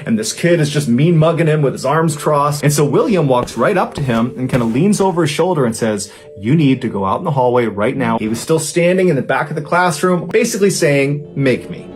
and this kid is just mean mugging him with his arms crossed. And so William walks right up to him and kind of leans over his shoulder and says, "You need to go out in the hallway right now." He was still standing in the back of the classroom, basically saying, "Make me."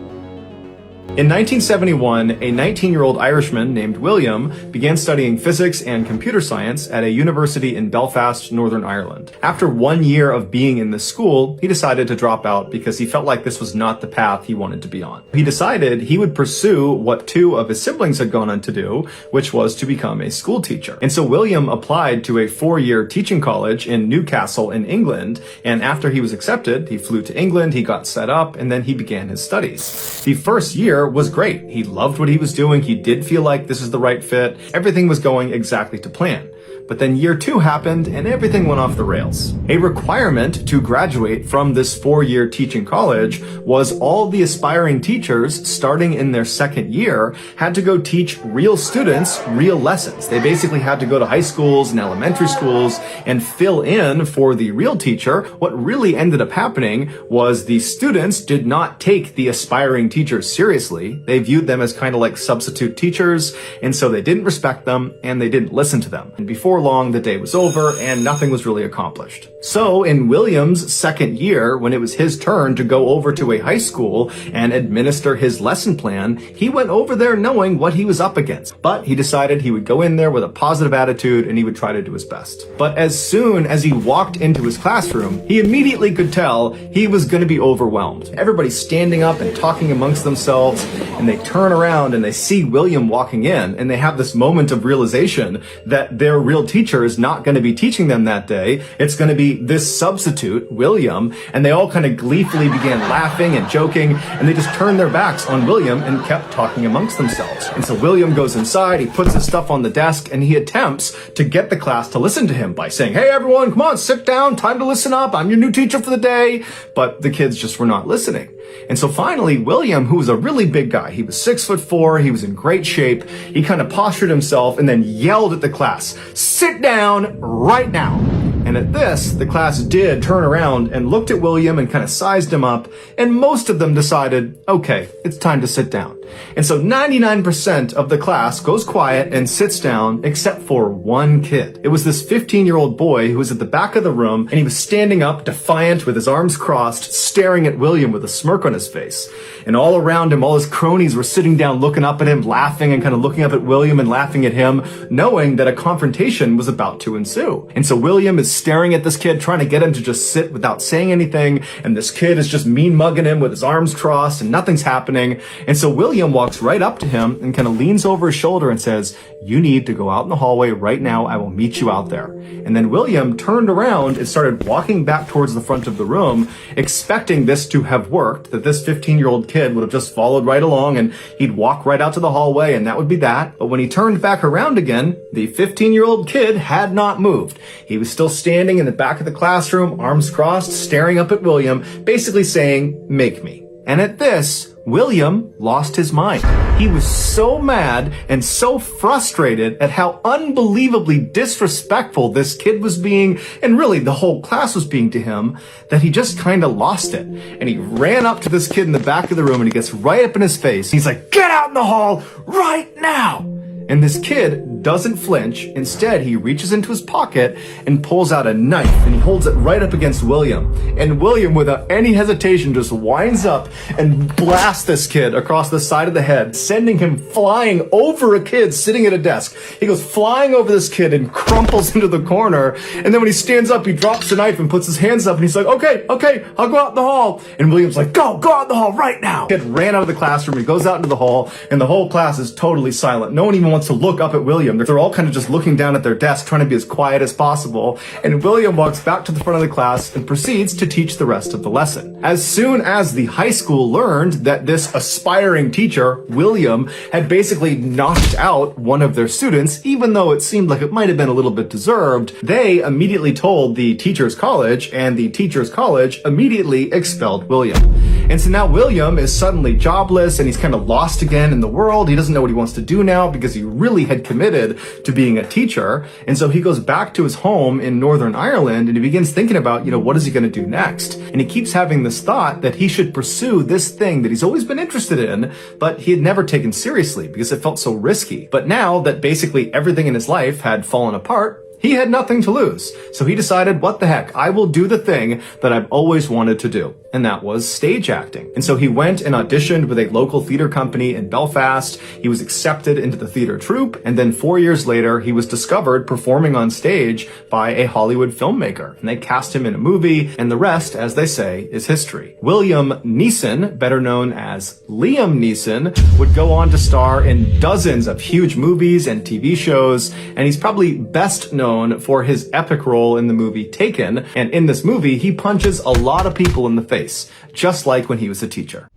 In 1971, a 19-year-old Irishman named William began studying physics and computer science at a university in Belfast, Northern Ireland. After 1 year of being in this school, he decided to drop out because he felt like this was not the path he wanted to be on. He decided he would pursue what 2 of his siblings had gone on to do, which was to become a school teacher. And so William applied to a 4-year teaching college in Newcastle in England, and after he was accepted, he flew to England, he got set up, and then he began his studies. The first year was great. He loved what he was doing. He did feel like this is the right fit. Everything was going exactly to plan. But then year 2 happened and everything went off the rails. A requirement to graduate from this 4-year teaching college was all the aspiring teachers starting in their 2nd year had to go teach real students real lessons. They basically had to go to high schools and elementary schools and fill in for the real teacher. What really ended up happening was the students did not take the aspiring teachers seriously. They viewed them as kind of like substitute teachers, and so they didn't respect them and they didn't listen to them. And before long, the day was over and nothing was really accomplished. So in William's 2nd year, when it was his turn to go over to a high school and administer his lesson plan, he went over there knowing what he was up against. But he decided he would go in there with a positive attitude and he would try to do his best. But as soon as he walked into his classroom, he immediately could tell he was going to be overwhelmed. Everybody's standing up and talking amongst themselves, and they turn around and they see William walking in, and they have this moment of realization that their real teacher is not going to be teaching them that day. It's going to be this substitute, William, and they all kind of gleefully began laughing and joking, and they just turned their backs on William and kept talking amongst themselves. And so William goes inside, he puts his stuff on the desk, and he attempts to get the class to listen to him by saying, "Hey everyone, come on, sit down, time to listen up, I'm your new teacher for the day." But the kids just were not listening. And so finally, William, who was a really big guy, he was 6'4", he was in great shape, he kind of postured himself and then yelled at the class, "Sit down right now." And at this, the class did turn around and looked at William and kind of sized him up, and most of them decided, okay, it's time to sit down. And so 99% of the class goes quiet and sits down, except for one kid. It was this 15-year-old boy who was at the back of the room, and he was standing up, defiant, with his arms crossed, staring at William with a smirk on his face. And all around him, all his cronies were sitting down, looking up at him, laughing, and kind of looking up at William and laughing at him, knowing that a confrontation was about to ensue. And so William is staring at this kid, trying to get him to just sit without saying anything, and this kid is just mean mugging him with his arms crossed, and nothing's happening. And so William walks right up to him and kind of leans over his shoulder and says, "You need to go out in the hallway right now. I will meet you out there." And then William turned around and started walking back towards the front of the room, expecting this to have worked, that this 15-year-old kid would have just followed right along and he'd walk right out to the hallway and that would be that. But when he turned back around again, the 15-year-old kid had not moved. He was still standing in the back of the classroom, arms crossed, staring up at William, basically saying, "Make me." And at this, William lost his mind. He was so mad and so frustrated at how unbelievably disrespectful this kid was being, and really the whole class was being to him, that he just kind of lost it. And he ran up to this kid in the back of the room and he gets right up in his face. He's like, "Get out in the hall right now!" And this kid doesn't flinch. Instead, he reaches into his pocket and pulls out a knife, and he holds it right up against William. And William, without any hesitation, just winds up and blasts this kid across the side of the head, sending him flying over a kid sitting at a desk. He goes flying over this kid and crumples into the corner. And then when he stands up, he drops the knife and puts his hands up, and he's like, okay, I'll go out in the hall. And William's like, go out in the hall right now. The kid ran out of the classroom. He goes out into the hall, and the whole class is totally silent. No one even wants to look up at William. They're all kind of just looking down at their desk, trying to be as quiet as possible. And William walks back to the front of the class and proceeds to teach the rest of the lesson. As soon as the high school learned that this aspiring teacher, William, had basically knocked out one of their students, even though it seemed like it might have been a little bit deserved, they immediately told the teacher's college, and the teacher's college immediately expelled William. And so now William is suddenly jobless and he's kind of lost again in the world. He doesn't know what he wants to do now because he really had committed to being a teacher. And so he goes back to his home in Northern Ireland and he begins thinking about, what is he going to do next? And he keeps having this thought that he should pursue this thing that he's always been interested in, but he had never taken seriously because it felt so risky. But now that basically everything in his life had fallen apart, he had nothing to lose. So he decided, what the heck, I will do the thing that I've always wanted to do. And that was stage acting. And so he went and auditioned with a local theater company in Belfast. He was accepted into the theater troupe. And then 4 years later, he was discovered performing on stage by a Hollywood filmmaker. And they cast him in a movie. And the rest, as they say, is history. William Neeson, better known as Liam Neeson, would go on to star in dozens of huge movies and TV shows. And he's probably best known for his epic role in the movie Taken. And in this movie, he punches a lot of people in the face, just like when he was a teacher.